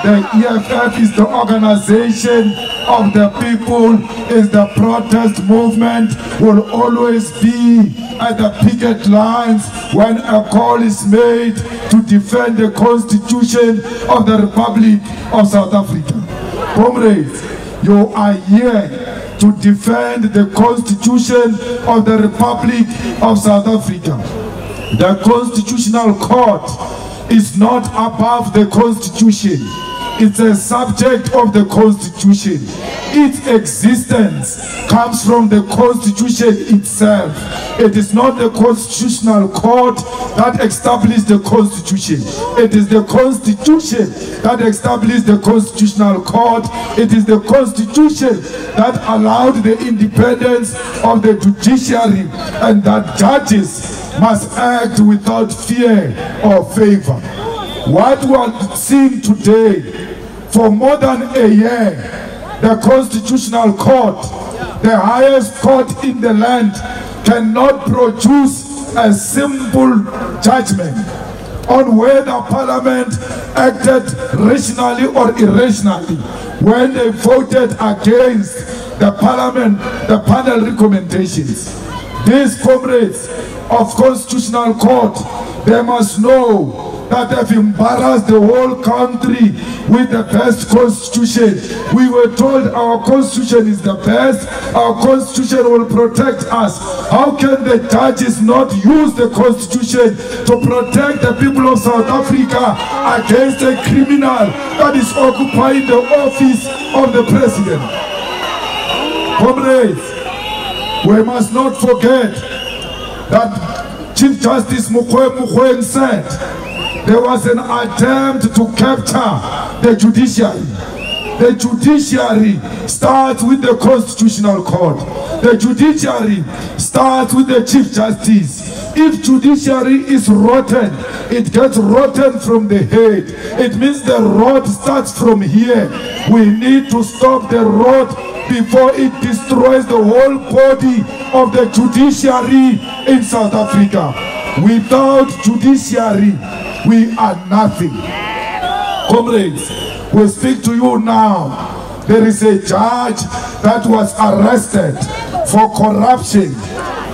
The EFF is the organization of the people, is the protest movement, will always be at the picket lines when a call is made to defend the Constitution of the Republic of South Africa. Comrades, you are here to defend the Constitution of the Republic of South Africa. The Constitutional Court is not above the Constitution. It's a subject of the Constitution. Its existence comes from the Constitution itself. It is not the Constitutional Court that established the Constitution. It is the Constitution that established the Constitutional Court. It is the Constitution that allowed the independence of the judiciary and that judges must act without fear or favor. What we are seeing today, for more than a year, the Constitutional Court, the highest court in the land, cannot produce a simple judgment on whether Parliament acted rationally or irrationally when they voted against the panel recommendations. These comrades of Constitutional Court, they must know that they've embarrassed the whole country with the best constitution. We were told our constitution is the best, our constitution will protect us. How can the judges not use the constitution to protect the people of South Africa against a criminal that is occupying the office of the president? Comrades, we must not forget that Chief Justice Mogoeng said there was an attempt to capture the judiciary. The judiciary starts with the Constitutional Court. The judiciary starts with the Chief Justice. If judiciary is rotten, it gets rotten from the head. It means the rot starts from here. We need to stop the rot before it destroys the whole body of the judiciary in South Africa. Without judiciary, we are nothing. Comrades, we speak to you now. There is a judge that was arrested for corruption.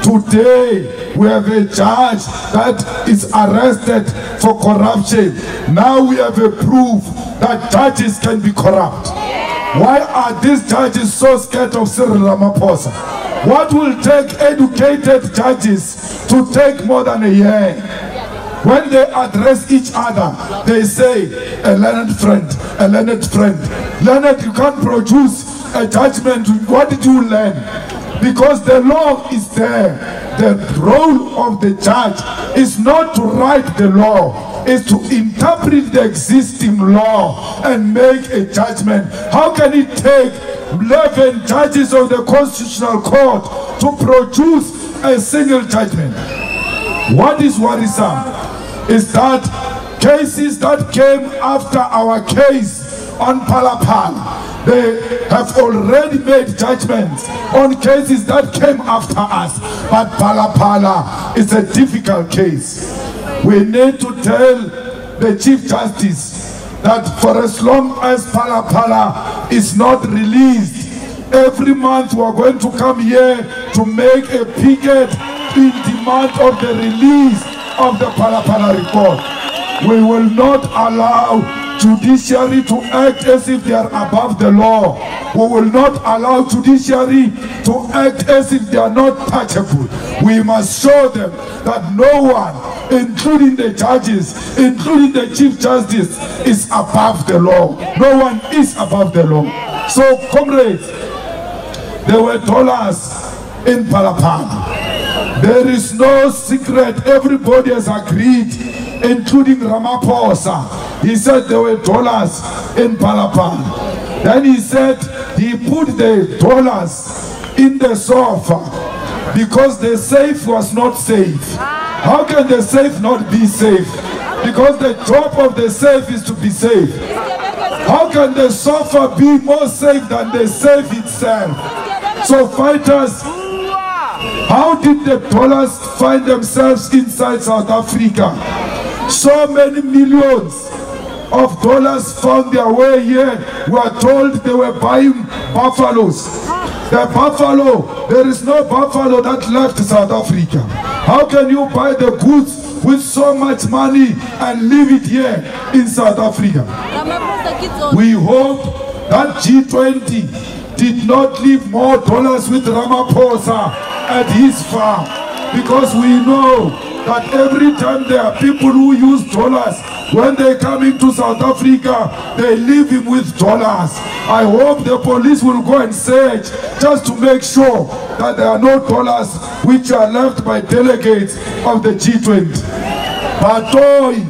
Today, we have a judge that is arrested for corruption. Now we have a proof that judges can be corrupt. Why are these judges so scared of Cyril Ramaphosa? What will take educated judges to take more than a year? When they address each other, they say, a learned friend, a learned friend. Learned, you can't produce a judgment. What did you learn? Because the law is there. The role of the judge is not to write the law, is to interpret the existing law and make a judgment. How can it take 11 judges of the Constitutional Court to produce a single judgment? What is worrisome is that cases that came after our case on Phala-Phala, they have already made judgments on cases that came after us. But Phala-Phala is a difficult case. We need to tell the Chief Justice that for as long as Phala-Phala is not released, every month we are going to come here to make a picket in demand of the release of the Phala-Phala report. We will not allow judiciary to act as if they are above the law. We will not allow judiciary to act as if they are not touchable. We must show them that no one, including the judges, including the Chief Justice, is above the law. No one is above the law. So, comrades, there were dollars in Phala-Phala. There is no secret. Everybody has agreed, including Ramaphosa. He said there were dollars in Phala-Phala. Then he said he put the dollars in the sofa because the safe was not safe. How can the safe not be safe? Because the job of the safe is to be safe. How can the sofa be more safe than the safe itself? So fighters, how did the dollars find themselves inside South Africa? So many millions of dollars found their way here. We are told they were buying buffaloes. The buffalo, there is no buffalo that left South Africa. How can you buy the goods with so much money and leave it here in South Africa? We hope that G20 did not leave more dollars with Ramaphosa at his farm, because we know that every time there are people who use dollars, when they come into South Africa, they leave him with dollars. I hope the police will go and search just to make sure that there are no dollars which are left by delegates of the G20. Batoyi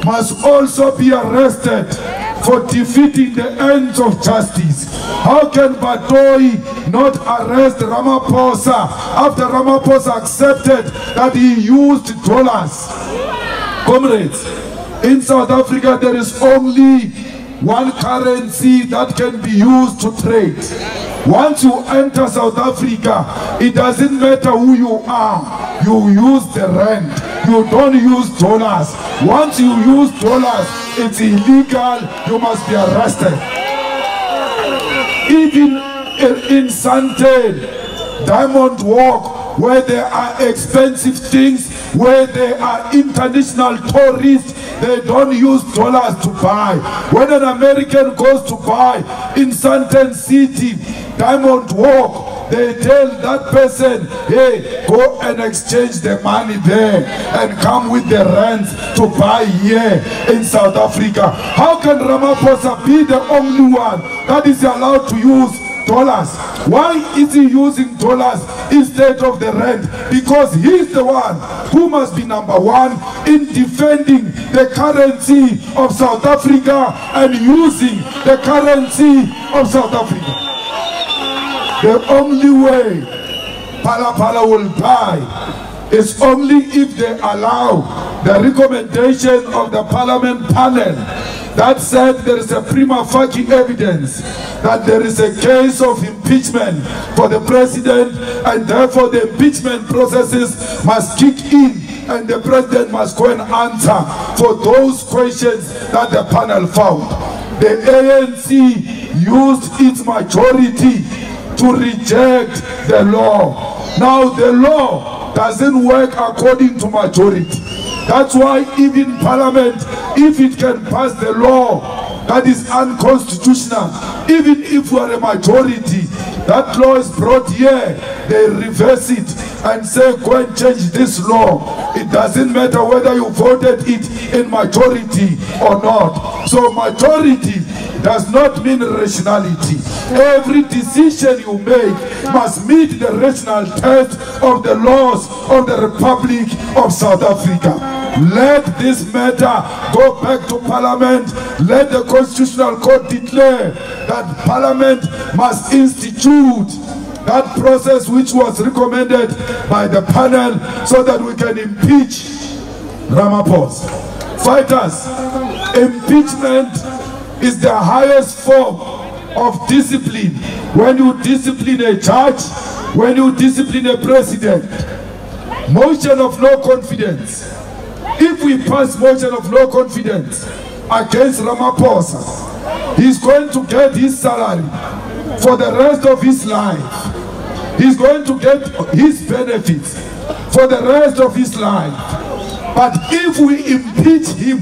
must also be arrested for defeating the ends of justice. How can Batoyi not arrest Ramaphosa after Ramaphosa accepted that he used dollars? Comrades, in South Africa there is only one currency that can be used to trade. Once you enter South Africa, it doesn't matter who you are, you use the rand. You don't use dollars. Once you use dollars, it's illegal, you must be arrested. Even in Sandton, Diamond Walk, where there are expensive things, where there are international tourists, they don't use dollars to buy. When an American goes to buy in Sandton City, Diamond Walk, they tell that person, hey, go and exchange the money there and come with the rands to buy here in South Africa. How can Ramaphosa be the only one that is allowed to use dollars? Why is he using dollars instead of the rand? Because he's the one who must be number one in defending the currency of South Africa and using the currency of South Africa. The only way Phala Phala will die is only if they allow the recommendation of the parliament panel that said there is a prima facie evidence that there is a case of impeachment for the president, and therefore the impeachment processes must kick in and the president must go and answer for those questions that the panel found. The ANC used its majority to reject the law. Now the law doesn't work according to majority. That's why even Parliament, if it can pass the law that is unconstitutional, even if we are a majority, that law is brought here, they reverse it and say go and change this law. It doesn't matter whether you voted it in majority or not. So majority does not mean rationality. Every decision you make must meet the rational test of the laws of the Republic of South Africa. Let this matter go back to Parliament. Let the Constitutional Court declare that Parliament must institute that process which was recommended by the panel so that we can impeach Ramaphosa. Fighters, impeachment is the highest form of discipline. When you discipline a judge, when you discipline a president. Motion of no confidence. If we pass motion of no confidence against Ramaphosa, he's going to get his salary for the rest of his life. He's going to get his benefits for the rest of his life. But if we impeach him,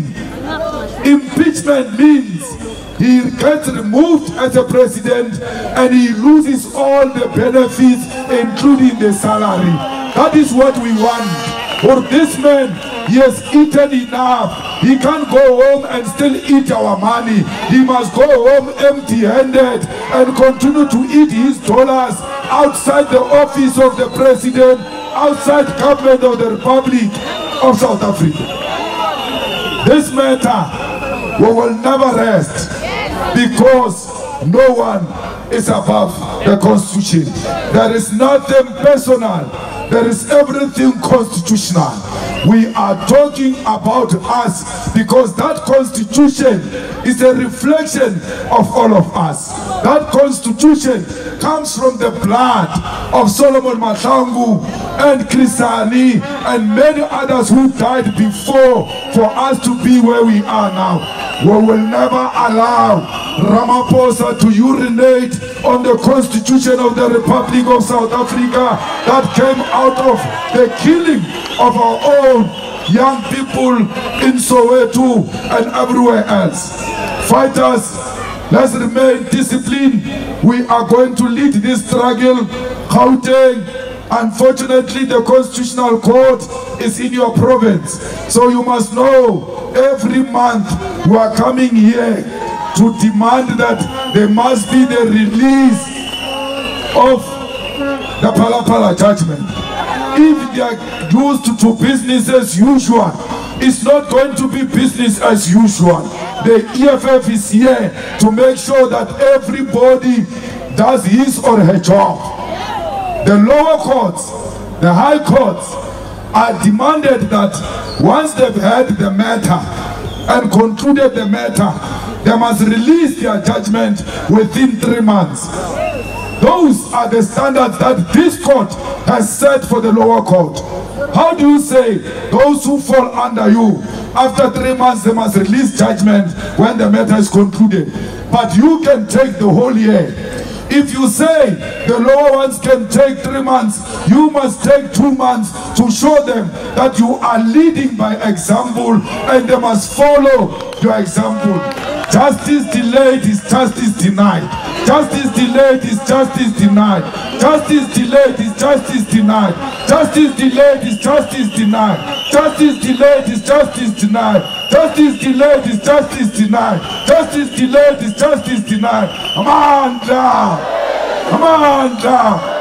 impeachment means he gets removed as a president and he loses all the benefits, including the salary. That is what we want. For this man, he has eaten enough. He can't go home and still eat our money. He must go home empty-handed and continue to eat his dollars outside the office of the president, outside government of the Republic of South Africa. This matter, we will never rest, because no one is above the Constitution. There is nothing personal. There is everything constitutional. We are talking about us because that Constitution is a reflection of all of us. That Constitution comes from the blood of Solomon Mahlangu and Chris Hani and many others who died before for us to be where we are now. We will never allow Ramaphosa to urinate on the Constitution of the Republic of South Africa that came out of the killing of our own young people in Soweto and everywhere else. Fighters, let's remain disciplined. We are going to lead this struggle. Gauteng, unfortunately, the Constitutional Court is in your province. So you must know, every month we are coming here to demand that there must be the release of the Phala-Phala judgment. If they are used to business as usual, it's not going to be business as usual. The EFF is here to make sure that everybody does his or her job. The lower courts, the high courts, are demanded that once they've heard the matter and concluded the matter, they must release their judgment within 3 months. Those are the standards that this court has set for the lower court. How do you say those who fall under you, after 3 months they must release judgment when the matter is concluded, but you can take the whole year? If you say the lower ones can take 3 months, you must take 2 months to show them that you are leading by example and they must follow your example. Justice delayed is justice denied. Justice delayed is justice denied. Justice delayed is justice denied. Justice delayed is justice denied. Justice delayed is justice denied. Justice delayed is justice denied. Justice delayed is justice denied. Amanda! Amanda!